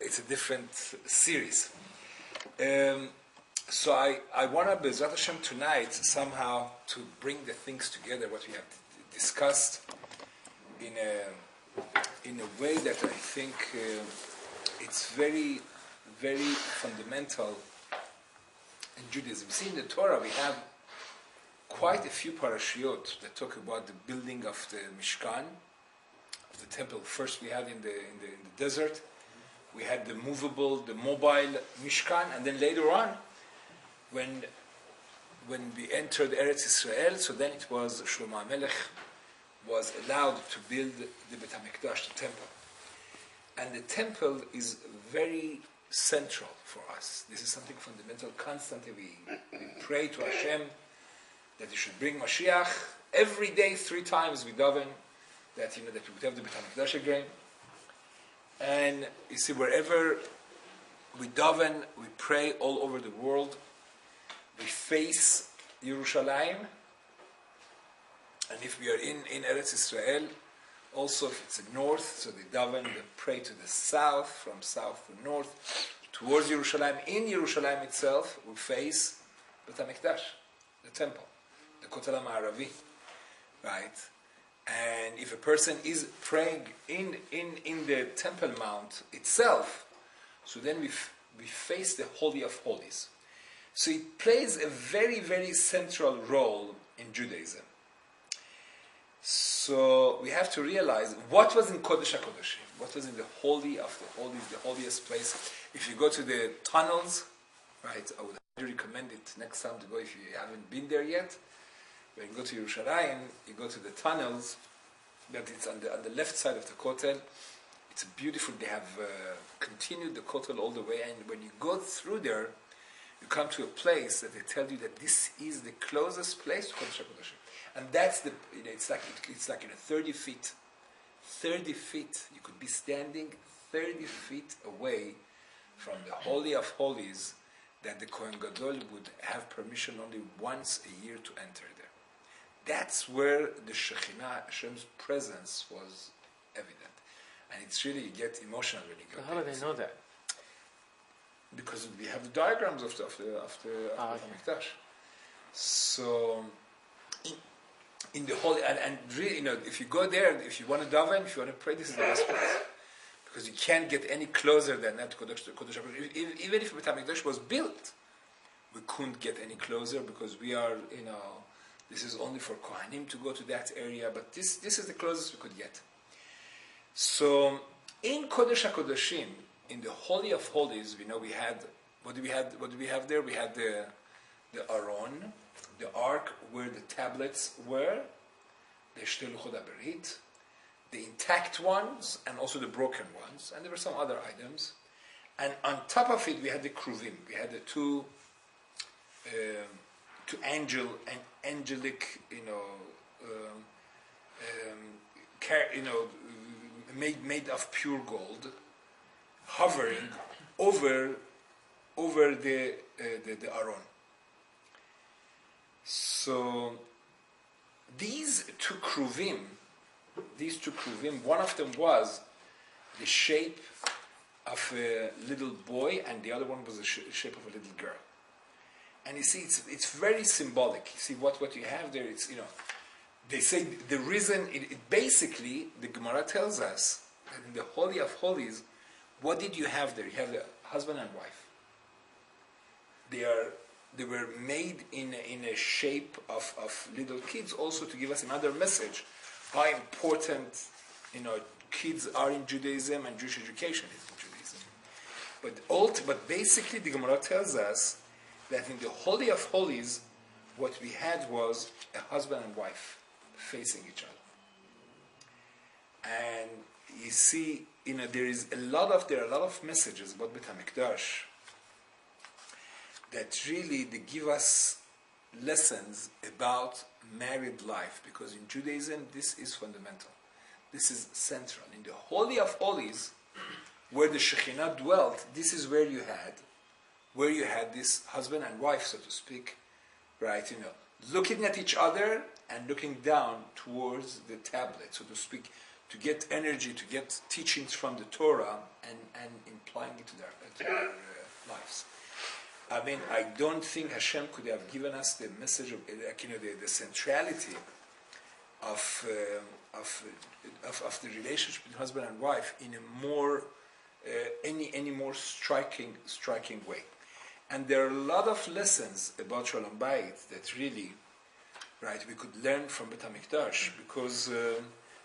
it's a different series. So I want to, B'ezrat Hashem, tonight somehow to bring the things together, what we have discussed, in a way that I think it's very, very fundamental in Judaism. See, in the Torah we have quite a few parashiot that talk about the building of the Mishkan, of the temple. First we had in the desert, we had the mobile Mishkan, and then later on, when we entered Eretz Israel, so then it was Shlomo HaMelech was allowed to build the Bet HaMikdash, the temple. And the temple is very central for us. This is something fundamental. Constantly we pray to Hashem that He should bring Mashiach. Every day, 3 times we daven that that we would have the Bet HaMikdash again. And you see, wherever we daven, we pray all over the world. We face Yerushalayim, and if we are in Eretz Israel, also if it's in north, so they daven, they pray to the south, from south to north, towards Yerushalayim. In Yerushalayim itself, we face Bet HaMikdash, the temple, the Kotel HaMa'aravi, right? And if a person is praying in the Temple Mount itself, so then we face the Holy of Holies. So it plays a very, very central role in Judaism. So we have to realize what was in Kodesh HaKodeshim, what was in the Holy of the Holies, the holiest place. If you go to the tunnels, right, I would highly recommend it next time to go if you haven't been there yet. When you go to Yerushalayim, you go to the tunnels, that it's on the left side of the Kotel. It's beautiful. They have continued the Kotel all the way, and when you go through there, you come to a place that they tell you that this is the closest place to Kodesh HaKodeshim. And that's it's like 30 feet. 30 feet. You could be standing 30 feet away from the Holy of Holies, that the Kohen Gadol would have permission only once a year to enter there. That's where the Shekhinah, Hashem's presence, was evident. And it's really, you get emotional when you go there. How do they know that? Because we have the diagrams of the Mikdash. So, in the Holy, and really, if you go there, if you want to daven, if you want to pray, this is the best place. Because you can't get any closer than that to Kodesh HaKodeshim. Even if Bet HaMikdash was built, we couldn't get any closer because we are, this is only for Kohanim to go to that area, but this is the closest we could get. So, in Kodesh HaKodeshim, in the Holy of Holies, we had, what do we have there? We had the Aron, the ark where the tablets were, the Shtei Luchot HaBerit, the intact ones, and also the broken ones, and there were some other items. And on top of it, we had the Kruvim. We had the two angelic, made of pure gold, hovering over the Aron. So these two kruvim, one of them was the shape of a little boy, and the other one was the shape of a little girl. And you see, it's very symbolic. You see what you have there. It's they say the reason. It basically, the Gemara tells us that in the Holy of Holies, what did you have there? You have the husband and wife. They were made in a shape of little kids, also to give us another message how important kids are in Judaism and Jewish education is in Judaism. But basically, the Gemara tells us that in the Holy of Holies, what we had was a husband and wife facing each other. And you see, there are a lot of messages about Bet HaMikdash that really they give us lessons about married life, because in Judaism this is fundamental. This is central. In the Holy of Holies, where the Shekhinah dwelt, this is where you had this husband and wife, so to speak, right? Looking at each other and looking down towards the tablet, so to speak, get energy, to get teachings from the Torah and implying it to their lives. I mean, I don't think Hashem could have given us the message of, the centrality of the relationship between husband and wife in a more any more striking way. And there are a lot of lessons about Shalom Bayit that really, right, we could learn from Bet HaMikdash, because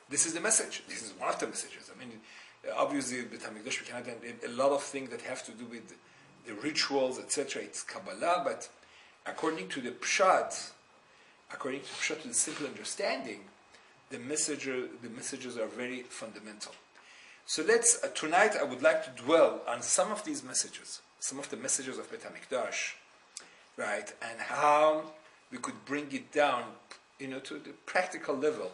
this is the message. This is one of the messages. I mean, obviously, Bet HaMikdash, we cannot a lot of things that have to do with the rituals, etc. It's Kabbalah, but according to the Pshat, to the simple understanding, the messages are very fundamental. So let's tonight I would like to dwell on some of these messages, some of the messages of Bet HaMikdash, right, and how we could bring it down, to the practical level,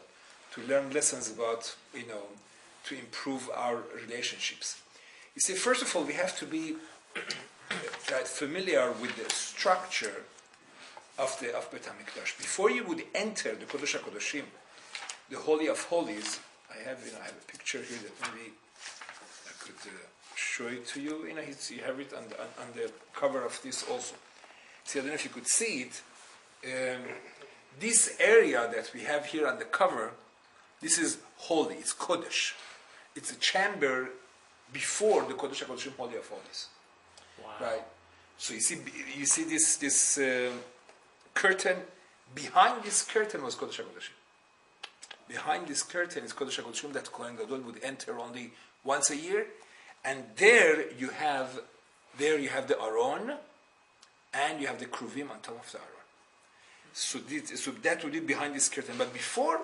to learn lessons about, to improve our relationships. You see, first of all, we have to be familiar with the structure of Bet HaMikdash. Before you would enter the Kodesh HaKodeshim, the Holy of Holies, I have a picture here that maybe I could show it to you. You have it on the cover of this also. See, I don't know if you could see it. This area that we have here on the cover, this is holy. It's Kodesh. It's a chamber before the Kodesh HaKodeshim, Holy of Holies. Wow. Right. So you see this curtain. Behind this curtain was Kodesh HaKodeshim. Behind this curtain is Kodesh HaKodeshim that Kohen Gadol would enter only once a year, and there you have the Aron, and you have the Kruvim on top of the Aron. So that would be behind this curtain. But before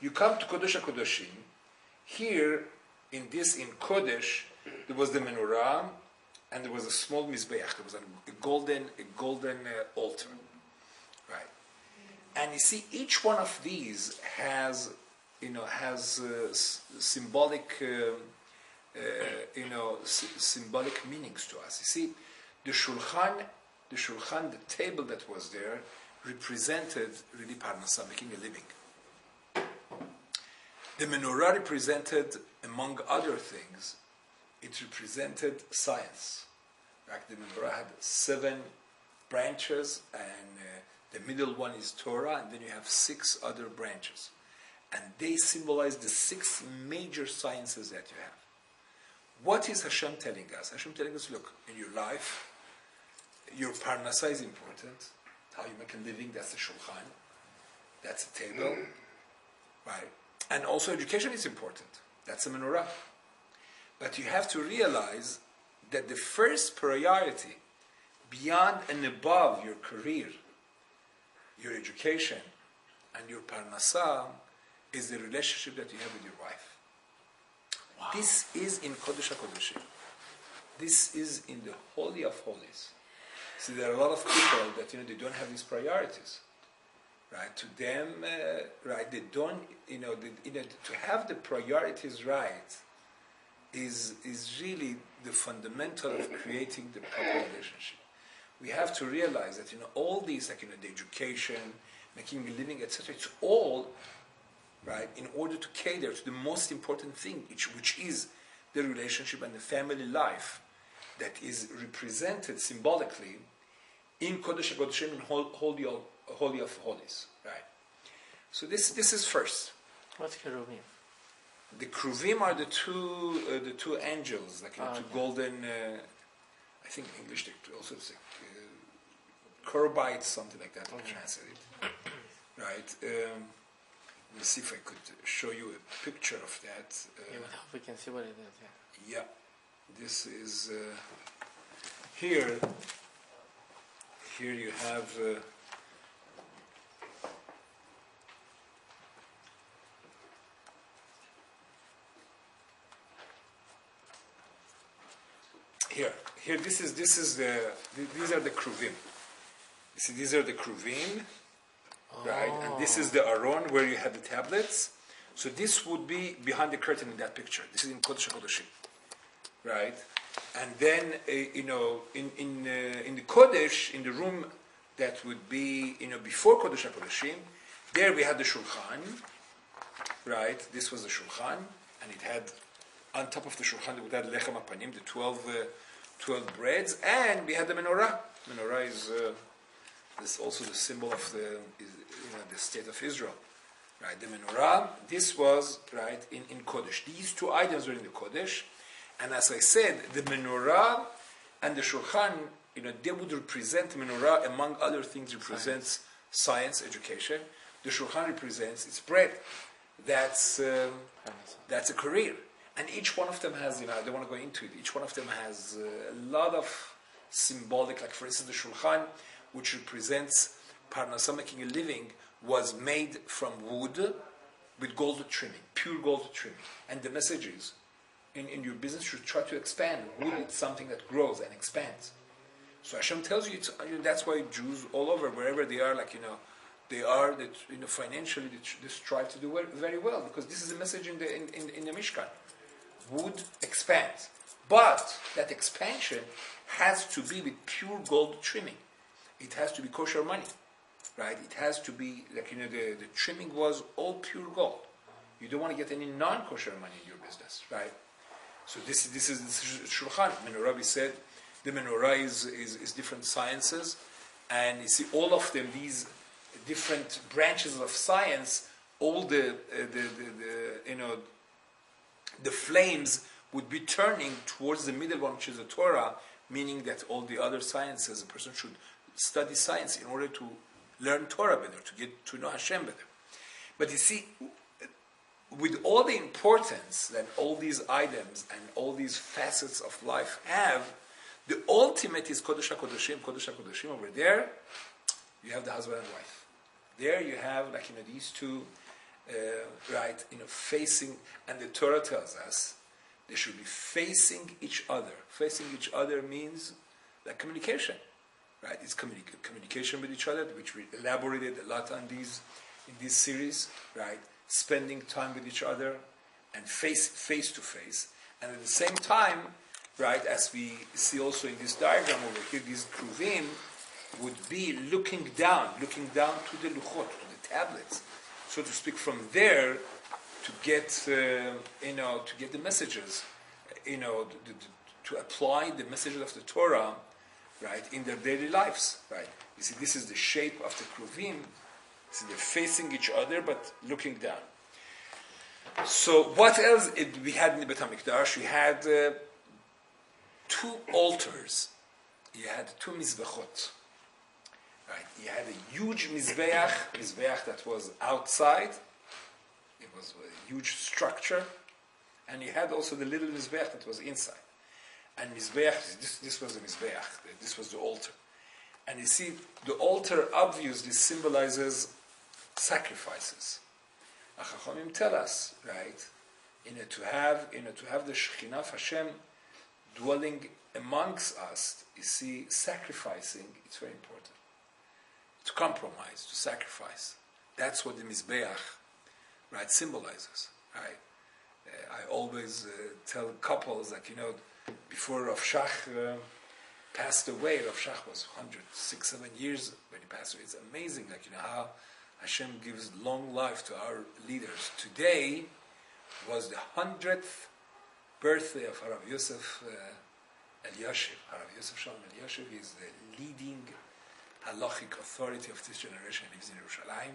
you come to Kodesh HaKodeshim, here in Kodesh, there was the menorah, and there was a small mizbeach. There was a golden altar, right? And you see, each one of these has symbolic, symbolic meanings to us. You see, the shulchan, the table that was there, represented really parnasa, making a living. The menorah represented, among other things, it represented science. Like the menorah had 7 branches, and the middle one is Torah, and then you have 6 other branches. And they symbolize the 6 major sciences that you have. What is Hashem telling us? Hashem telling us, look, in your life, your parnasa is important. How you make a living, that's the shulchan. That's a table. Right? And also education is important. That's a menorah. But you have to realize that the first priority, beyond and above your career, your education, and your parnasa, is the relationship that you have with your wife. Wow. This is in Kodesh HaKodeshim. This is in the Holy of Holies. See, there are a lot of people that they don't have these priorities, right? To them, right? They don't, to have the priorities right is really the fundamental of creating the proper relationship. We have to realize that all these, like the education, making a living, etc. It's all right in order to cater to the most important thing, which is the relationship and the family life that is represented symbolically in Kodesh HaKodeshim, in Holy of Holies, right? So this is first. What's Keruvim? The Kruvim are the two angels, like two golden. I think in English they also say Kerubites, something like that. Okay. Translate it, right? Let me see if I could show you a picture of that. Yeah, but we can see what it is. Yeah, this is here. Here you have. Here. These are the kruvim. You see, these are the kruvim, right? And this is the aron where you have the tablets. So this would be behind the curtain in that picture. This is in Kodesh HaKodeshim, right? And then in the Kodesh, in the room that would be before Kodesh HaKodeshim, there we had the shulchan, right? This was the shulchan, and it had, on top of the shulchan, we had lechem apanim, the 12 breads, and we had the menorah. Menorah is also the symbol of the state of Israel. Right, the menorah, this was, right, in Kodesh. These two items were in the Kodesh, and as I said, the menorah and the shulchan, they would represent, menorah, among other things, represents science, education. The shulchan represents its bread. That's a career. And each one of them has, I don't want to go into it, each one of them has a lot of symbolic, like for instance, the shulchan, which represents parnasah, making a living, was made from wood with gold trimming, pure gold trimming. And the message is, in your business, you should try to expand. Wood is something that grows and expands. So Hashem tells you, that's why Jews all over, wherever they are, they are that financially they strive to do very well, because this is a message in the Mishkan. Wood expands, but that expansion has to be with pure gold trimming. It has to be kosher money, right? It has to be the trimming was all pure gold. You don't want to get any non-kosher money in your business, right? So this is shulchan. Menorah, we said, the menorah is different sciences, and you see all of them, these different branches of science, all the flames would be turning towards the middle one, which is the Torah, meaning that all the other sciences, a person should study science in order to learn Torah better, to get to know Hashem better. But you see, with all the importance that all these items and all these facets of life have, the ultimate is Kodesh HaKodeshim. Kodesh HaKodeshim, over there, you have the husband and wife. There you have, these two, facing, and the Torah tells us they should be facing each other. Facing each other means communication, right? It's communication with each other, which we elaborated a lot on in this series, right? Spending time with each other and face to face, and at the same time, right, as we see also in this diagram over here, these kruvim would be looking down to the luchot, to the tablets, so to speak, from there to get to get the messages, to apply the messages of the Torah, right, in their daily lives, right. You see, this is the shape of the kruvim. See, they're facing each other but looking down. So what else we had in the Beit HaMikdash? We had 2 altars. You had 2 mizbechot. Right? You had a huge mizbeach that was outside. It was a huge structure. And you had also the little mizbeach that was inside. And mizbeach, this was the mizbeach. This was the altar. And you see, the altar obviously symbolizes sacrifices. Chachamim tell us, right, to have the Shekhinah of Hashem dwelling amongst us, you see, sacrificing, it's very important. To compromise, to sacrifice. That's what the Mizbeach, right, symbolizes, right? I always tell couples that, before Rav Shach passed away, Rav Shach was 106, 7 years when he passed away. It's amazing, how Hashem gives long life to our leaders. Today was the 100th birthday of Rav Yosef Eliashiv. Rav Yosef Shalom Eliashiv is the leading halachic authority of this generation. He lives in Yerushalayim.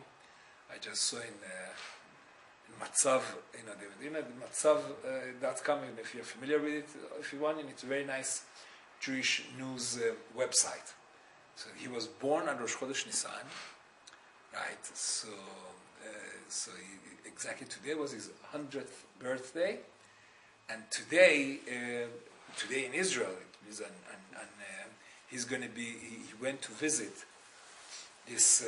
I just saw in Matzav, the Matzav.com, if you're familiar with it, if you want, and it's a very nice Jewish news website. So he was born on Rosh Chodesh Nisan, right? So exactly today was his 100th birthday, and today in Israel, it is he's going to be. He went to visit this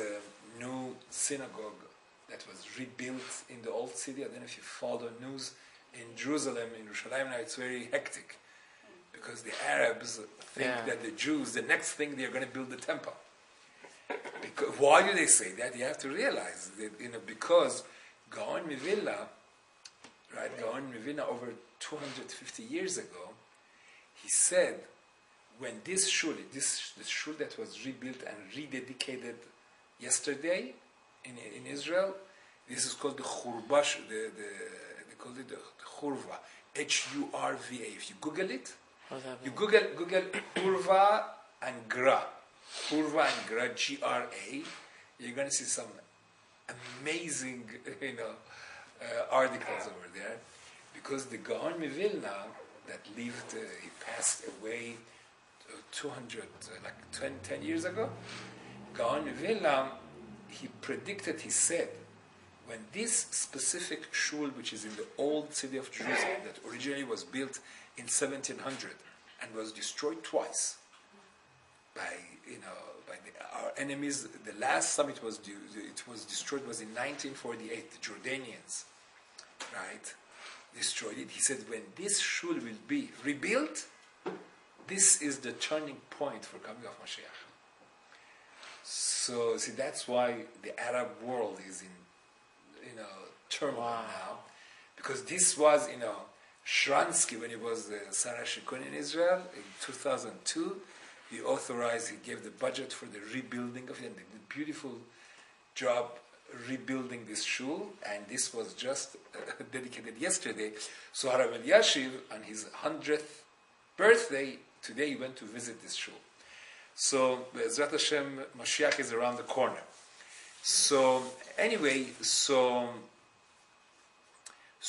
new synagogue that was rebuilt in the old city. I don't know if you follow the news in Jerusalem, in Yerushalayim now. It's very hectic because the Arabs think that the Jews, the next thing they're going to build the temple. Because, why do they say that? You have to realize that, because Gaon Mivilna, right? Gaon Mivilna over 250 years ago, he said, when this shul that was rebuilt and rededicated yesterday in Israel, this is called the Churbash, the call it the Hurva, Hurva. If you Google it, What's that you mean? Google Hurva and Gra, Hurva and Gra, Gra. You're going to see some amazing, articles over there, because the Gaon Mivilna that lived, he passed away 10 years ago. Gaon Mivilna, he predicted, he said, when this specific shul, which is in the old city of Jerusalem, that originally was built in 1700 and was destroyed twice by our enemies. The last time it was destroyed was in 1948. The Jordanians, right, destroyed it. He said, when this shul will be rebuilt, this is the turning point for coming of Mashiach. So, see, that's why the Arab world is in, turmoil now, because this was, Shransky, when he was the Sarah Shikun in Israel in 2002, he gave the budget for the rebuilding of it, and they did a beautiful job rebuilding this shul, and this was just dedicated yesterday. So Harav Eliashiv, on his 100th birthday, today he went to visit this shul. So Be'ezrat Hashem, Mashiach is around the corner. So anyway, so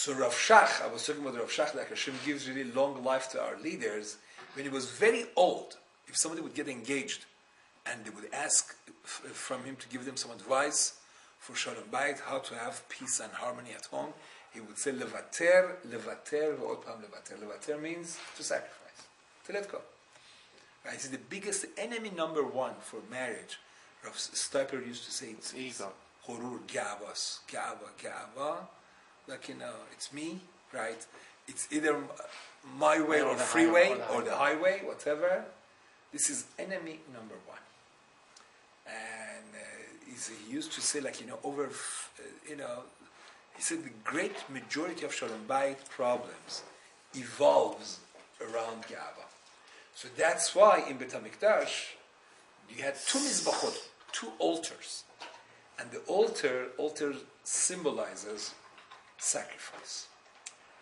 Rav Shach, I was talking about Rav Shach, that Hashem gives really long life to our leaders. When he was very old, if somebody would get engaged and they would ask from him to give them some advice for Shalom Bayit, how to have peace and harmony at home, he would say, Levater, v'od pam levater. Levater means to sacrifice, to let go. Right? It's the biggest enemy number one for marriage. Rav Steiper used to say it's ego. Horur, Gava. Like, it's me, right? It's either my way or freeway or the highway, whatever. This is enemy number one. And he used to say, he said the great majority of Shalom Bayit problems evolves around Gava. So that's why in Bet HaMikdash, you had two mizbachot, two altars. And the altar symbolizes sacrifice.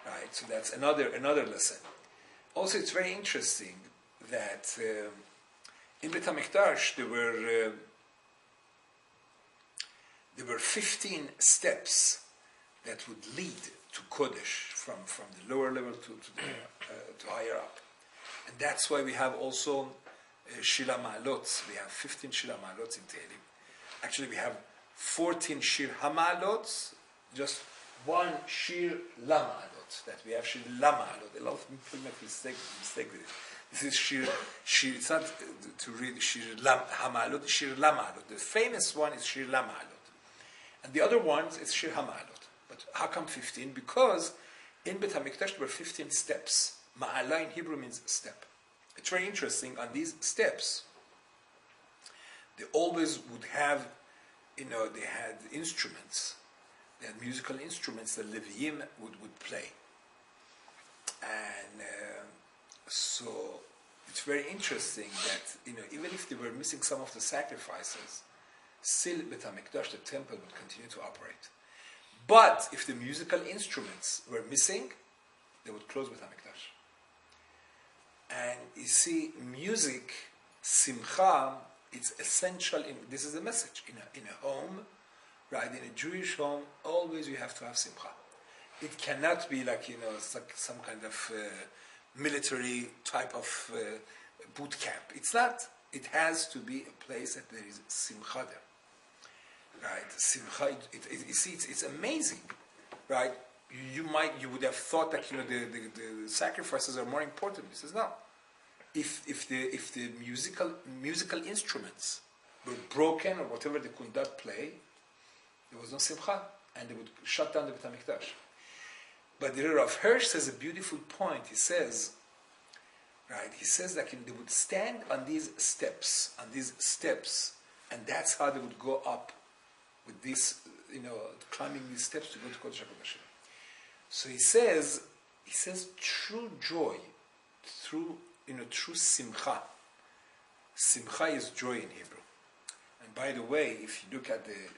Right? So that's another lesson. Also, it's very interesting that in Bet HaMikdash there were 15 steps that would lead to Kodesh from the lower level to higher up. And that's why we have also Shir HaMa'alot. We have 15 Shir HaMa'alot in Tehillim. Actually, we have 14 Shir HaMa'alot, just one Shir LaMa'alot. That we have Shir LaMa'alot. A lot of people make mistake with it. This is Shir. It's not to read Shir HaMa'alot, Shir LaMa'alot. The famous one is Shir LaMa'alot. And the other ones is Shir HaMa'alot. But how come 15? Because in Bet HaMikdash there were 15 steps. Ma'ala in Hebrew means step. It's very interesting. On these steps, they always would have, they had instruments. They had musical instruments that Leviim would play. And so it's very interesting that, even if they were missing some of the sacrifices, still Bet HaMikdash, the temple, would continue to operate. But if the musical instruments were missing, they would close Bet HaMikdash. And you see, music, simcha, it's essential. This is the message. In a home, right? In a Jewish home, always you have to have simcha. It cannot be it's like some kind of military type of boot camp. It's not. It has to be a place that there is simcha there. Right? Simcha, you see, it's amazing. Right? You would have thought that the sacrifices are more important. He says no. If the musical instruments were broken or whatever they could not play, there was no simcha, and they would shut down the Bet HaMikdash. But the Rav Hirsch says a beautiful point. He says that they would stand on these steps, and that's how they would go up with this, climbing these steps to go to Kodesh HaKodashim. So he says true joy, true simcha. Simcha is joy in Hebrew. And by the way, if you look at the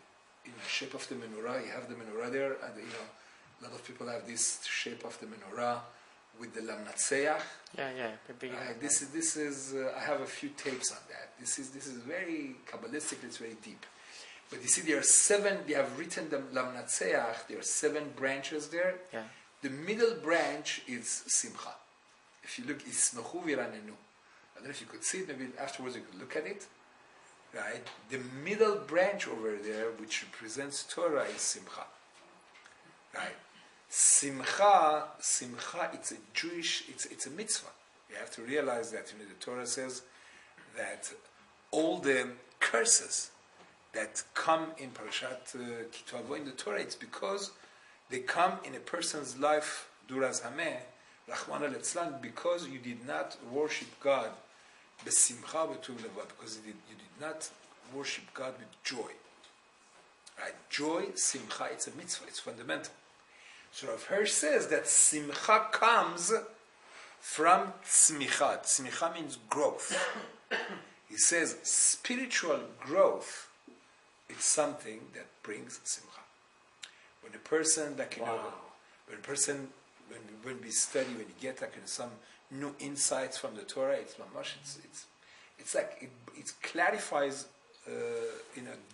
shape of the menorah, you have the menorah there, and A lot of people have this shape of the menorah with the lamnatseach. Yeah. Big This is I have a few tapes on that. This is very kabbalistic. It's very deep. But you see, there are 7. They have written the lamnatseach. There are 7 branches there. Yeah. The middle branch is simcha. If you look, ismachu v'ranenu. I don't know if you could see it. Maybe afterwards you could look at it. Right. The middle branch over there, which represents Torah, is simcha. Right. Simcha. It's a Jewish. It's a mitzvah. You have to realize that the Torah says that all the curses that come in Parashat Kitavo in the Torah, it's because they come in a person's life, Duraz Hameh, Rachmana Letzlan, because you did not worship God besimcha betuv levad, because you did not worship God with joy. Right? Joy, simcha, it's a mitzvah, it's fundamental. So Rav Hirsch says that simcha comes from tzmicha. Tzmicha means growth. He says spiritual growth is something that brings simcha. When a person, when we study, when you get some new insights from the Torah, it's mamash. It's like it clarifies,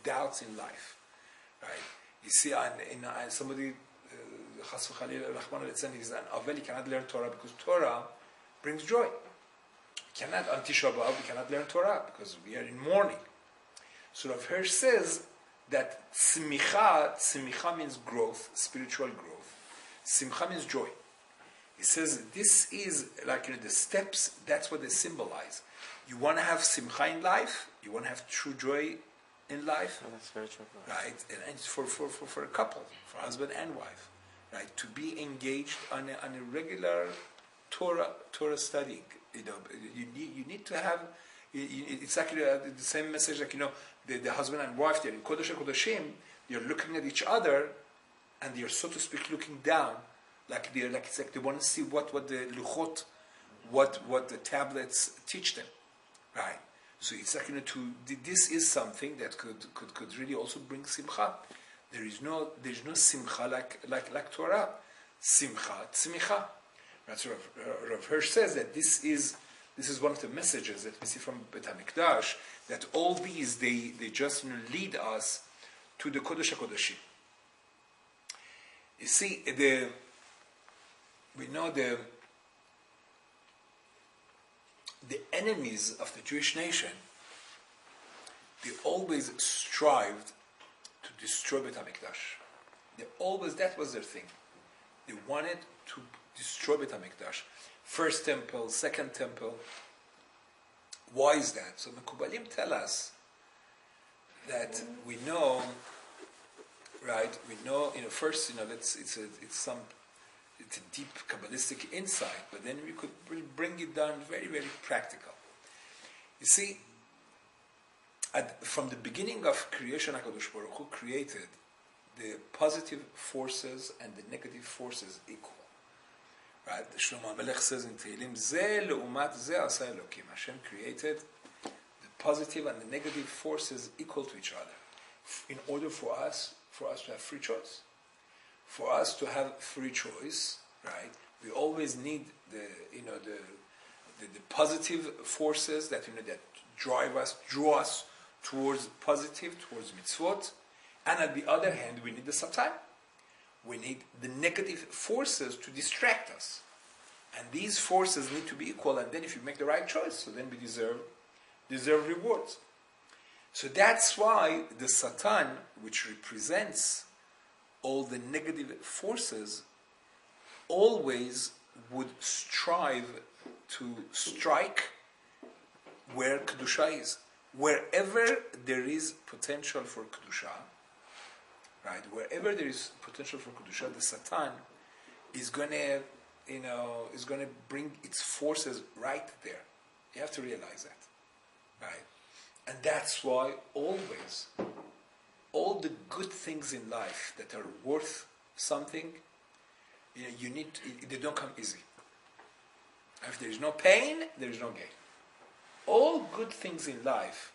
doubts in life, right? You see, somebody, Chas v'Chalil, Rachmana Litzlan, is an Avel, he cannot learn Torah because Torah brings joy. On Tisha B'Av, we cannot learn Torah because we are in mourning. So Rav Hirsch says that tzmicha means growth, spiritual growth. Simcha means joy. He says this is like the steps, that's what they symbolize. You want to have simcha in life, you want to have true joy in life, that's spiritual growth. Right? And it's for a couple, for husband and wife, right? To be engaged on a regular Torah studying. You need to have. It's actually the same message, like the husband and wife. They're in Kodesh HaKodeshim. They're looking at each other, and they're, so to speak, looking down, it's like they want to see what the luchot, what the tablets teach them, right? So it's like this is something that could really also bring simcha. There's no simcha like Torah. Simcha, tzmicha. Right, so Rav Hirsch says that this is one of the messages that we see from Bet HaMikdash, that all these they just lead us to the Kodesh HaKodeshim. You see, we know the enemies of the Jewish nation, they always strived to destroy Bet HaMikdash. That was their thing. They wanted to destroy Bet HaMikdash. First temple, second temple. Why is that? So Mekubalim tell us that we know, right? We know, first, it's a deep Kabbalistic insight, but then we could bring it down very, very practical. You see, from the beginning of creation, HaKadosh Baruch Hu created the positive forces and the negative forces equal. Right? Shlomo HaMelech says in Tehillim, Ze leumat ze asa Elokim. Hashem created the positive and the negative forces equal to each other, in order for us to have free choice. For us to have free choice, right? We always need the positive forces that that draw us towards positive, towards mitzvot, and on the other hand, we need the Satan. We need the negative forces to distract us. And these forces need to be equal, and then if you make the right choice, so then we deserve rewards. So that's why the Satan, which represents all the negative forces, always would strive to strike where Kedusha is. Wherever there is potential for Kedusha, right? Wherever there is potential for Kedusha, the Satan is going to bring its forces right there. You have to realize that, right? And that's why always, all the good things in life that are worth something, they don't come easy. If there is no pain, there is no gain. All good things in life.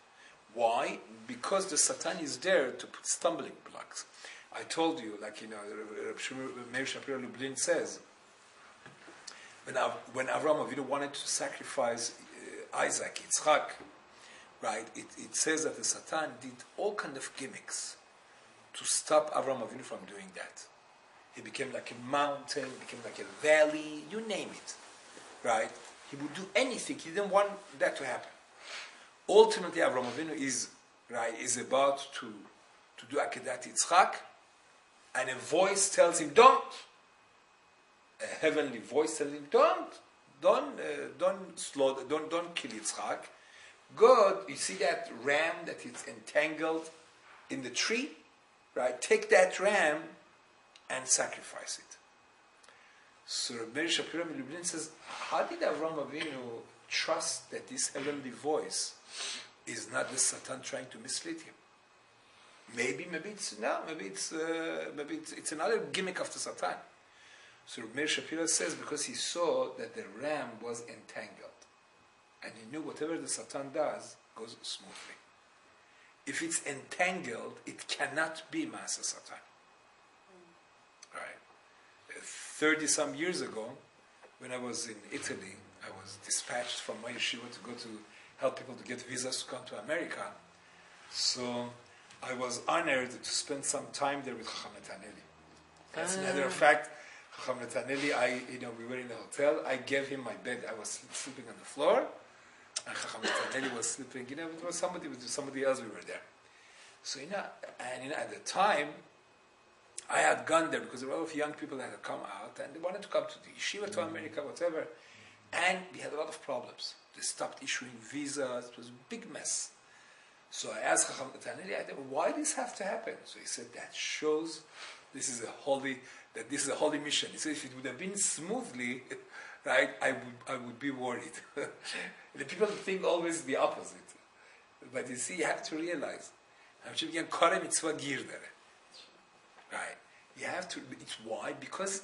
Why? Because the Satan is there to put stumbling blocks. I told you, like, Meir Shapiro Lublin says, when Avraham Avinu wanted to sacrifice Isaac, Yitzchak, right, it says that the Satan did all kind of gimmicks to stop Avraham Avinu from doing that. He became like a mountain, became like a valley, you name it, right? He would do anything. He didn't want that to happen. Ultimately, Avraham Avinu is about to do Akedat Yitzchak, and a voice tells him, don't. A heavenly voice tells him, don't kill Yitzchak. God, you see that ram that is entangled in the tree, right? Take that ram and sacrifice it. So Rabbi Shapiro Lublin says, how did Avraham Avinu trust that this heavenly voice is not the Satan trying to mislead him? Maybe it's another gimmick of the Satan. So Rabbi Shapiro says because he saw that the ram was entangled, and he knew whatever the Satan does goes smoothly. If it's entangled, it cannot be Maaseh Satan. Right? 30-some years ago, when I was in Italy, I was dispatched from my yeshiva to go to help people to get visas to come to America. So I was honored to spend some time there with Chacham Netaneli. As a matter of fact, Chacham Netaneli, we were in a hotel. I gave him my bed. I was sleeping on the floor, and Chacham Netaneli was sleeping. It was somebody else. We were there. So at the time, I had gone there because there were a lot of young people that had come out and they wanted to come to the yeshiva, to America, whatever. And we had a lot of problems. They stopped issuing visas. It was a big mess. So I asked Chacham Netaneli, why does this have to happen? So he said, that shows this is a holy mission. He said, if it would have been smoothly, right, I would be worried. The people think always the opposite. But you see, you have to realize, right? You have to, it's why? Because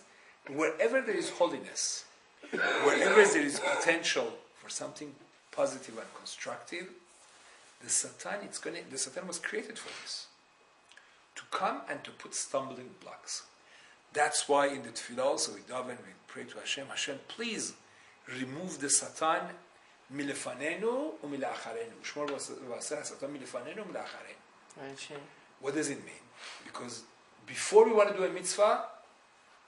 wherever there is holiness, wherever there is potential for something positive and constructive, the Satan was created for this. To come and to put stumbling blocks. That's why in the Tefillah also we daven, we pray to Hashem, please remove the Satan milefanenu u'milacharenu. Shmor v'aseh Satan milefanenu u'milacharenu. What does it mean? Because before we want to do a mitzvah,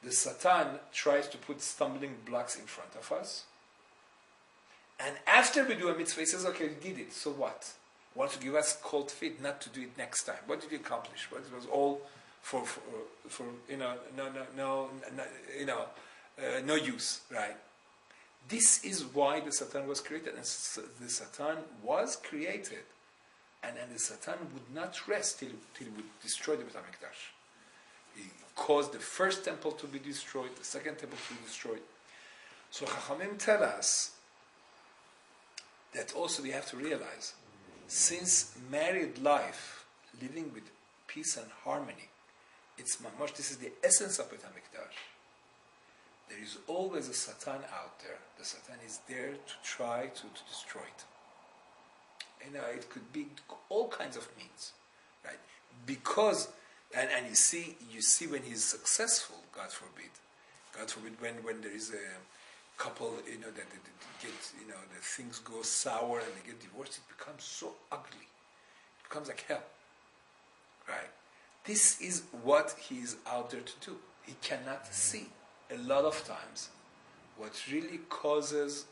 the Satan tries to put stumbling blocks in front of us. And after we do a mitzvah, he says, okay, we did it, so what? He wants to give us cold feet not to do it next time. What did you accomplish? What it was all for no use, right? This is why the Satan was created. And the Satan was created, and the Satan would not rest till he would destroy the Beit HaMikdash. He caused the first temple to be destroyed, the second temple to be destroyed. So Chachamim tell us that also we have to realize, since married life, living with peace and harmony, it's mamash, this is the essence of Beit HaMikdash. There is always a Satan out there. The Satan is there to try to destroy it. It could be all kinds of means, right? Because, and you see when he's successful, God forbid, when there is a couple, that they get, the things go sour and they get divorced, it becomes so ugly. It becomes like hell, right? This is what he is out there to do. He cannot see a lot of times what really causes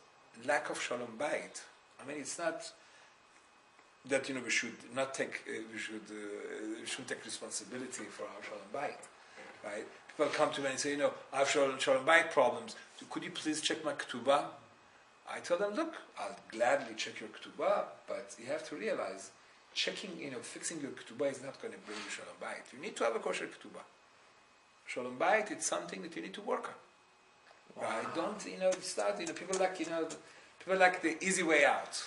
lack of shalom bayit. I mean, it's not that we should not take we shouldn't take responsibility for our shalom bayit, right? People come to me and say, I have shalom bayit problems. So could you please check my ketubah? I tell them, look, I'll gladly check your ketubah, but you have to realize, checking, fixing your ketubah is not going to bring you shalom bayit. You need to have a kosher ketubah. Shalom bayit, it's something that you need to work on. Wow. Right? Don't, start, people like the easy way out.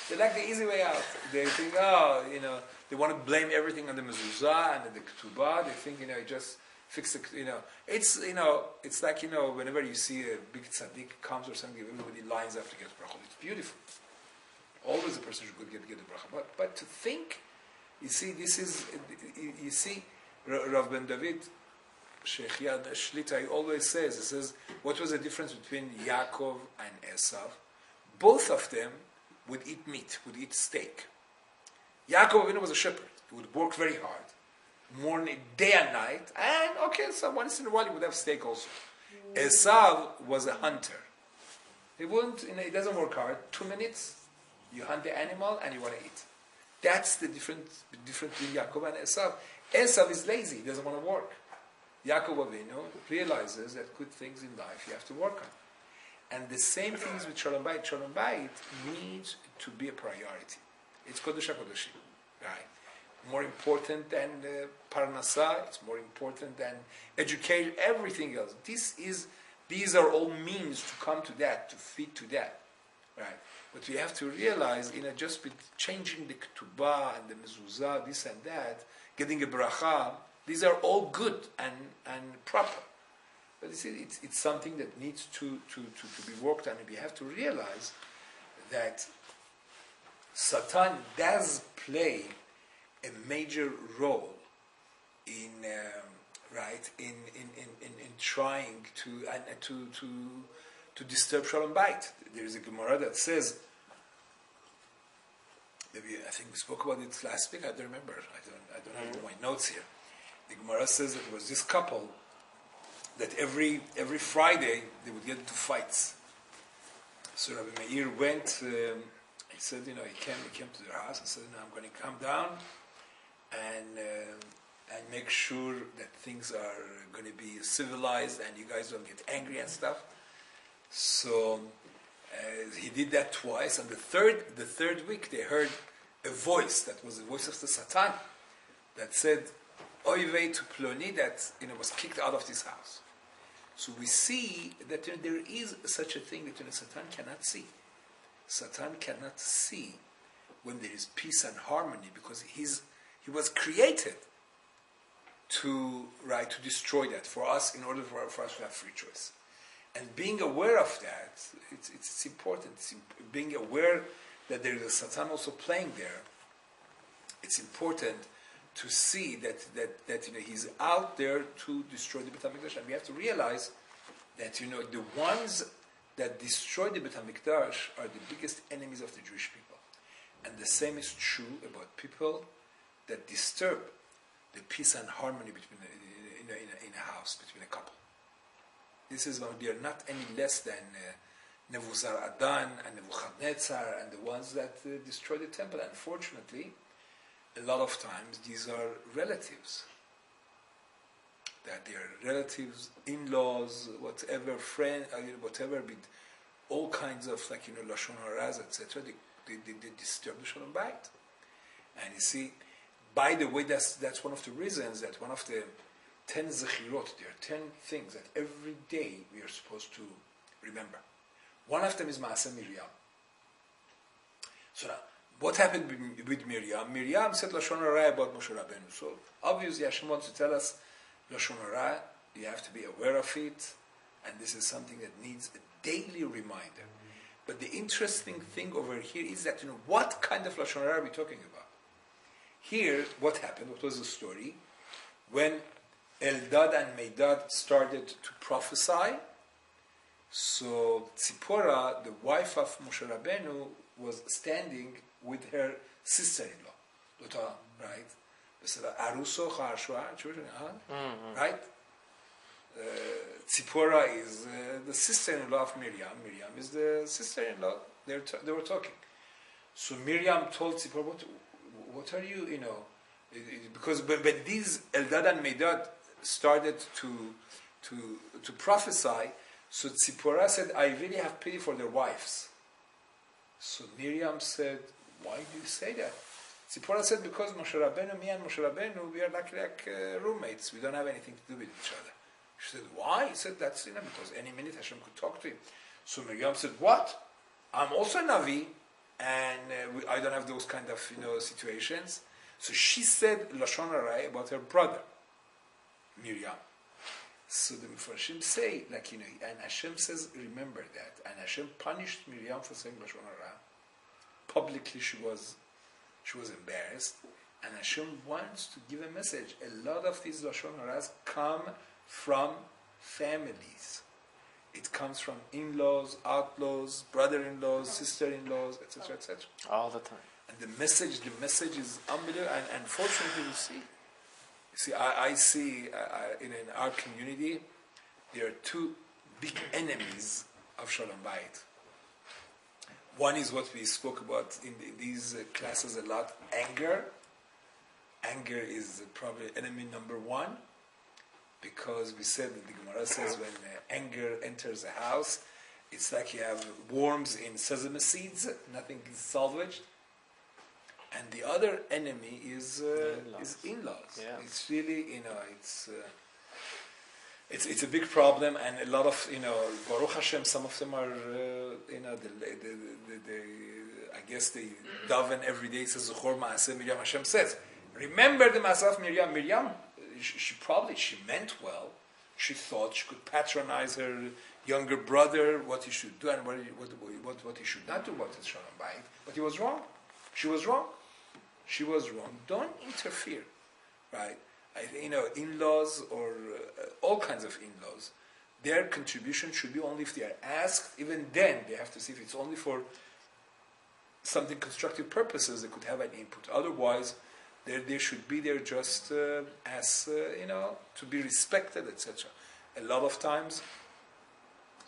They like the easy way out. They think, they want to blame everything on the mezuzah and the ketubah. They think, just fix the, it's like, whenever you see a big tzaddik comes or something, everybody lines up to get bracha. It's beautiful. Always a person should get the bracha. But to think, this is, Rav Ben David, Sheikh Yad Shlita, he always says, he says, what was the difference between Yaakov and Esav? Both of them would eat meat, would eat steak. Yaakov Avinu was a shepherd. He would work very hard, morning, day and night, and okay, so once in a while he would have steak also. Esav was a hunter. He wouldn't, he doesn't work hard. 2 minutes, you hunt the animal and you want to eat. That's the difference between Yaakov and Esav. Esav is lazy, he doesn't want to work. Yaakov Avinu realizes that good things in life you have to work on. And the same things with Shalom Bayit. Shalom Bayit needs to be a priority. It's Kodesh HaKodeshim, right? More important than Parnasah, it's more important than education, everything else. These are all means to come to that, to fit to that, right? But we have to realize, just with changing the ketubah and the mezuzah, this and that, getting a bracha, these are all good and proper. But you see, it's something that needs to be worked on, and we have to realize that Satan does play a major role in trying to disturb Shalom Bayit. There is a Gemara that says, maybe I think we spoke about it last week. I don't remember. I don't have my notes here. The Gemara says that it was this couple that every Friday they would get into fights. So Rabbi Meir went. He said, he came to their house and said, I'm going to come down and make sure that things are going to be civilized and you guys don't get angry and stuff. So he did that twice, and the third week they heard a voice that was the voice of the Satan that said, "Oy vey to Ploni," that was kicked out of this house. So we see that there is such a thing that Satan cannot see. Satan cannot see when there is peace and harmony, because he was created to destroy that for us, in order for us to have free choice. And being aware of that, it's important. Being aware that there is a Satan also playing there. It's important to see that he's out there to destroy the Beit HaMikdash, and we have to realize that the ones that destroy the Beit HaMikdash are the biggest enemies of the Jewish people. And the same is true about people that disturb the peace and harmony between in a house, between a couple. This is they are not any less than Nebuzaradan and Nebuchadnezzar and the ones that destroy the temple. Unfortunately, a lot of times these are relatives. That they are relatives, in-laws, whatever, friend, whatever, with all kinds of lashon haras, etc. They disturb the Shalom Bayit. And you see, by the way, that's one of the reasons that one of the 10 zechirot, there are 10 things that every day we are supposed to remember. One of them is Maaseh Miriam. So now, what happened with Miriam? Miriam said Lashon Hara about Moshe Rabbeinu. So obviously Hashem wants to tell us Lashon Hara, you have to be aware of it, and this is something that needs a daily reminder. But the interesting thing over here is that, what kind of Lashon Hara are we talking about? Here, what happened? What was the story? When Eldad and Medad started to prophesy, so Tzipora, the wife of Moshe Rabbeinu, was standing with her sister-in-law, right? Aruso Charshua, right? Tzipora is the sister-in-law of Miriam. Miriam is the sister-in-law. They were talking. So Miriam told Tzipora, what are you, because but these Eldad and Medad started to prophesy. So Tzipora said, I really have pity for their wives. So Miriam said, why do you say that? Tzipora said, because Moshe Rabbeinu, me and Moshe Rabbeinu, we are like roommates. We don't have anything to do with each other. She said, why? He said, that's because any minute Hashem could talk to him. So Miriam said, what? I'm also a Navi, and I don't have those kind of situations. So she said Lashon Hara about her brother, Miriam. So the Mefarshim say, and Hashem says, remember that. And Hashem punished Miriam for saying Lashon Hara. Publicly she was embarrassed. And Hashem wants to give a message. A lot of these Lashon Haras come from families. It comes from in-laws, outlaws, brother-in-laws, sister-in-laws, etc., etc. All the time. And the message is unbelievable. And unfortunately, you see, I see in our community, there are two big enemies of Shalom Bayit. One is what we spoke about in these classes a lot, anger. Anger is probably enemy number one, because we said that the Gemara says when anger enters a house, it's like you have worms in sesame seeds, nothing is salvaged. And the other enemy is in-laws. Yeah. It's really, it's a big problem, and a lot of, Baruch Hashem, some of them are, I guess they daven every day. It says, Zuchor Ma'aseh Miriam. Hashem says, remember the Ma'aseh of Miriam. Miriam, she meant well. She thought she could patronize her younger brother, what he should do and what he should not do, what is Shalom Bayit. But he was wrong. She was wrong. Don't interfere, right? In-laws or all kinds of in-laws, their contribution should be only if they are asked. Even then, they have to see if it's only for something constructive purposes. They could have an input. Otherwise, they should be there just as to be respected, etc. A lot of times,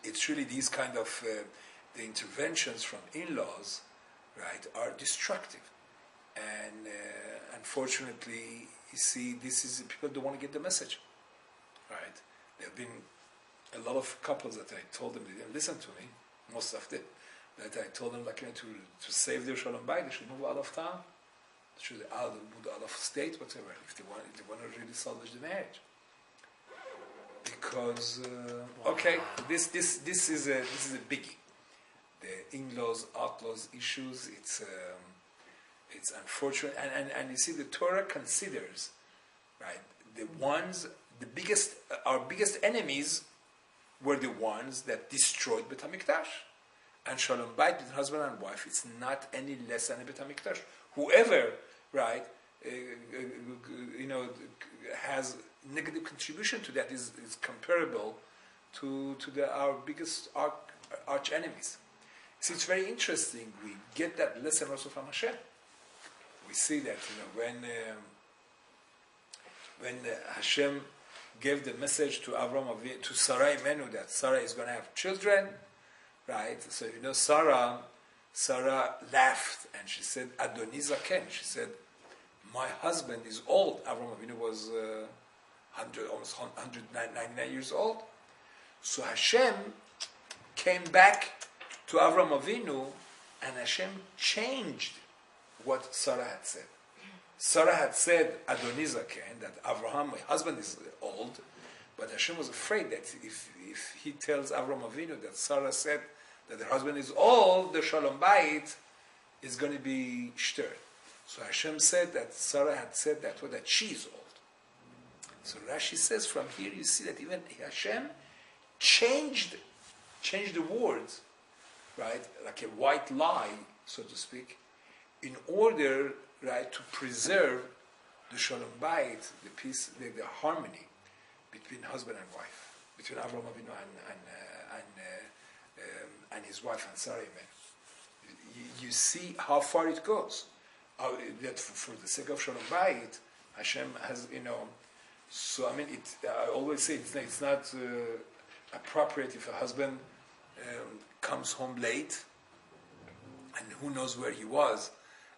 it's really these kind of the interventions from in-laws, right, are destructive, and unfortunately, you see, people don't want to get the message, right? There have been a lot of couples that I told them they didn't listen to me, most of them, that I told them to save their Shalom Bayit, they should move out of town, they should move out of state, whatever, if they want to really salvage the marriage. Because this is a biggie. The in-laws, outlaws issues. It's unfortunate, and you see, the Torah considers, right, our biggest enemies were the ones that destroyed Bet HaMikdash. And Shalom Bayit between husband and wife, it's not any less than a Bet HaMikdash. Whoever, right, has negative contribution to that is comparable to our biggest arch enemies. See, it's very interesting. We get that lesson also from Hashem. We see that when Hashem gave the message to to Sarah Imenu that Sarah is going to have children, right? So Sarah laughed and she said, Adoni Zaken. She said, my husband is old. Avram Avinu was almost 199 years old. So Hashem came back to Avram Avinu, and Hashem changed what Sarah had said. Sarah had said, Adoni Zaken, that Avraham, my husband, is old, but Hashem was afraid that if he tells Avram Avinu that Sarah said that her husband is old, the Shalom Bayit is going to be stirred. So Hashem said that Sarah had said that she is old. So Rashi says from here you see that even Hashem changed the words, right, like a white lie, so to speak, in order, right, to preserve the Shalom Bayit, the peace, the harmony between husband and wife, between Avraham Avinu and his wife and Sarah. You see how far it goes. That for the sake of Shalom Bayit, Hashem has, So I always say it's not appropriate if a husband comes home late, and who knows where he was,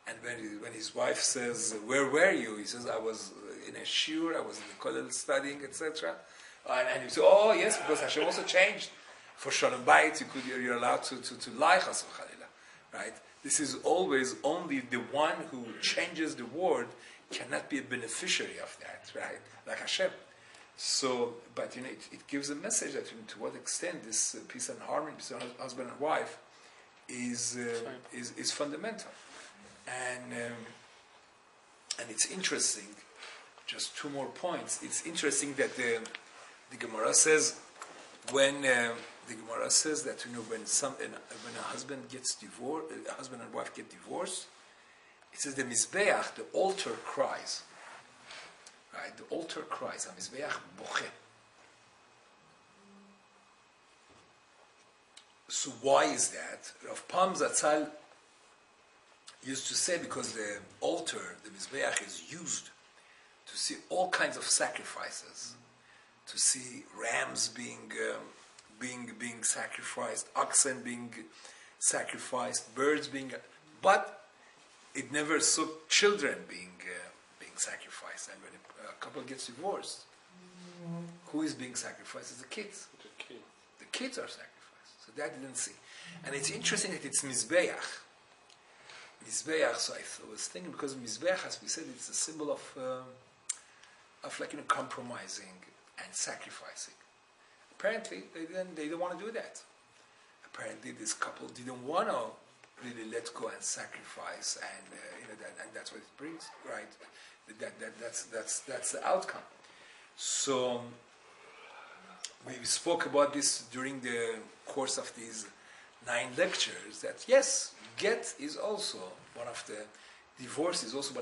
and when his wife says, "Where were you?" He says, "I was in a shiur, I was in the kollel studying, etc." And you say, "Oh yes, because Hashem also changed. For Shalom Bayit, you're allowed to lie, chas v'chalila, right? This is always only the one who changes the word cannot be a beneficiary of that, right? Like Hashem. So, but it gives a message that to what extent this peace and harmony between husband and wife is fundamental, and it's interesting. Just two more points. It's interesting that the Gemara says when that when a husband gets divorced, a husband and wife get divorced, It says the Mizbeach, the altar cries. Right? The altar cries. HaMizbeach boche. So why is that? Rav Pam Zatzal used to say because the altar, the Mizbeach, is used to see all kinds of sacrifices, to see rams being sacrificed, oxen being sacrificed, birds being, but it never saw children being sacrificed. And when a couple gets divorced, who is being sacrificed? Is the kids. The kids are sacrificed. So that didn't see. And it's interesting that it's Mizbeach. Mizbeach, so I was thinking, because Mizbeach, as we said, it's a symbol of compromising and sacrificing. Apparently, they didn't want to do that. Apparently, this couple didn't want to really let go and sacrifice, and that's what it brings, right? That's the outcome. So we spoke about this during the course of these 9 lectures. That yes, get is also one of the divorce is also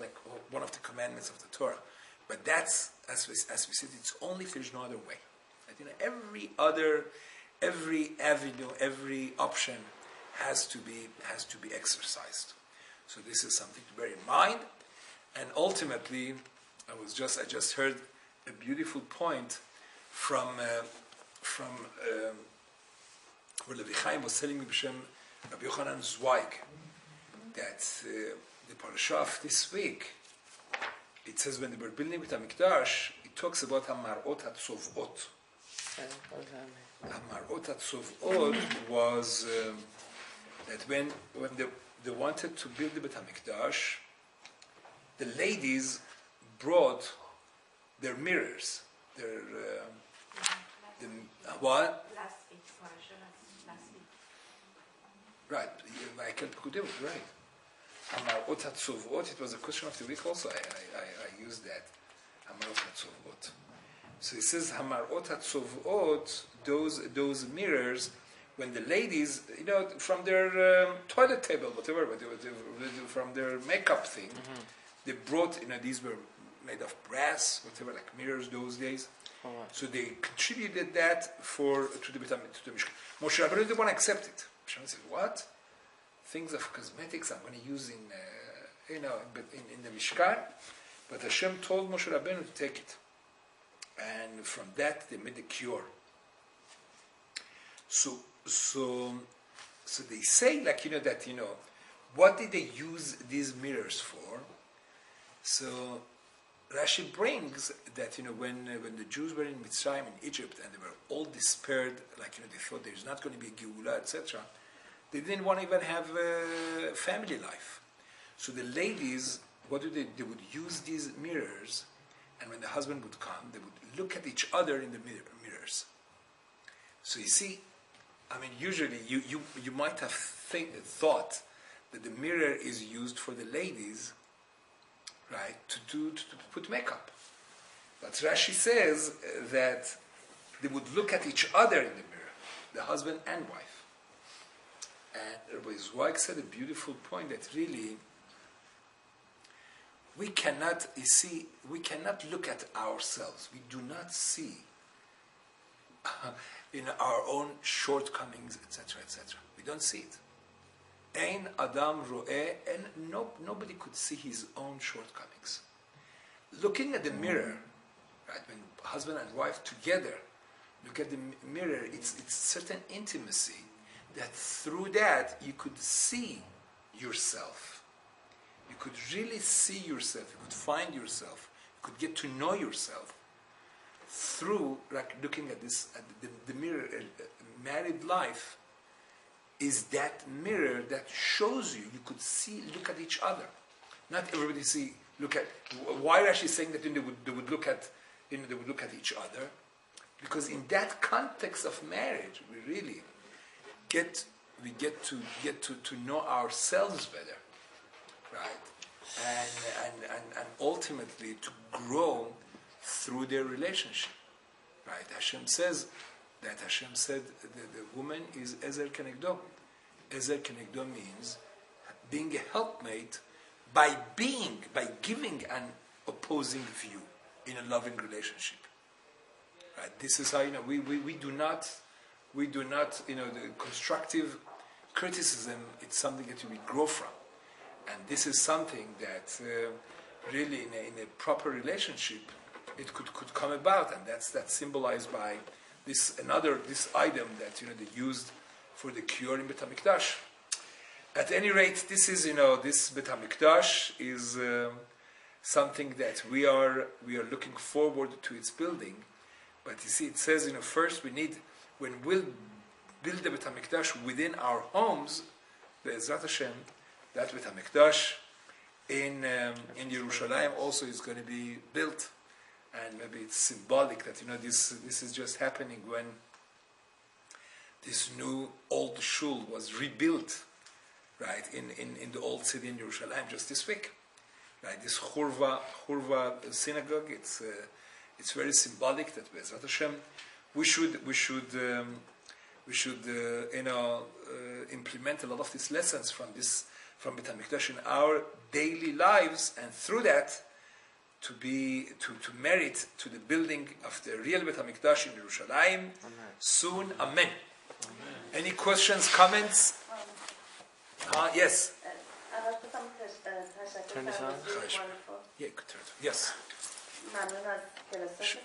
one of the commandments of the Torah. But that's, as we said, it's only if there's no other way. Every avenue, every option has to be exercised. So this is something to bear in mind. And ultimately, I just heard a beautiful point from where Levi Chaim was telling me b'shem Rabbi Yochanan Zweig that the parasha of this week, it says when they were building with HaMikdash, it talks about Hamarot HaTzovot. Hamarot HaTzovot was that when they wanted to build the Beit HaMikdash, the ladies brought their mirrors, what? Last week. Right, I can't put it right. Hamarot HaTzovot, it was a question of the week also, I used that. Hamarot HaTzovot. So it says Hamarot HaTzovot, those mirrors, when the ladies, from their toilet table, whatever, from their makeup thing, they brought, these were made of brass, whatever, like mirrors those days. Oh, wow. So they contributed that to the Mishkan. Moshe Rabbeinu didn't want to accept it. Moshe Rabbeinu said, what? Things of cosmetics I'm going to use in the Mishkan. But Hashem told Moshe Rabbeinu to take it. And from that they made a cure. So they say what did they use these mirrors for? So Rashi brings that when the Jews were in Mitzrayim, in Egypt, and they were all despaired, they thought there's not going to be a Geula, etc. They didn't want to even have a family life. So the ladies, what do? They would use these mirrors, and when the husband would come, they would look at each other in the mirrors. So you see, usually you might have thought that the mirror is used for the ladies, right, to put makeup. But Rashi says that they would look at each other in the mirror, the husband and wife. And Rabbi Zweig said a beautiful point that really we cannot look at ourselves. We do not see our own shortcomings, etc., etc. We don't see it. Ein Adam ro'eh, and nobody could see his own shortcomings. Looking at the mirror, right, when husband and wife together look at the mirror, it's certain intimacy that through that you could see yourself. You could really see yourself. You could find yourself. You could get to know yourself through looking at this, at the mirror. Married life is that mirror that shows you. You could look at each other. Not everybody look at. Why are she saying that they would look at each other? Because in that context of marriage, we really get to know ourselves better, right? And ultimately to grow through their relationship, right? Hashem said the woman is Ezer Kenegdo. Ezer Kenegdo means being a helpmate by giving an opposing view in a loving relationship. Right? This is how, we do not, the constructive criticism, it's something that we grow from. And this is something that really in a proper relationship, it could come about, and that's symbolized by this item that they used for the cure in Bet HaMikdash. At any rate, this is this Bet HaMikdash is something that we are looking forward to its building. But you see, it says first when we'll build the Bet HaMikdash within our homes, Be'ezrat Hashem, that Bet HaMikdash in Yerushalayim also is going to be built. And maybe it's symbolic that this is just happening when this new old shul was rebuilt, right, in the old city in Yerushalayim just this week, right? This Churva synagogue. It's very symbolic that Be'ezrat Hashem we should implement a lot of these lessons from Bet HaMikdash in our daily lives, and through that to merit to the building of the real Bet HaMikdash in Yerushalayim soon. Amen. Any questions, comments? Yes. Turn this on. Yeah, you could turn it on. Yes. ممنون از کلاس.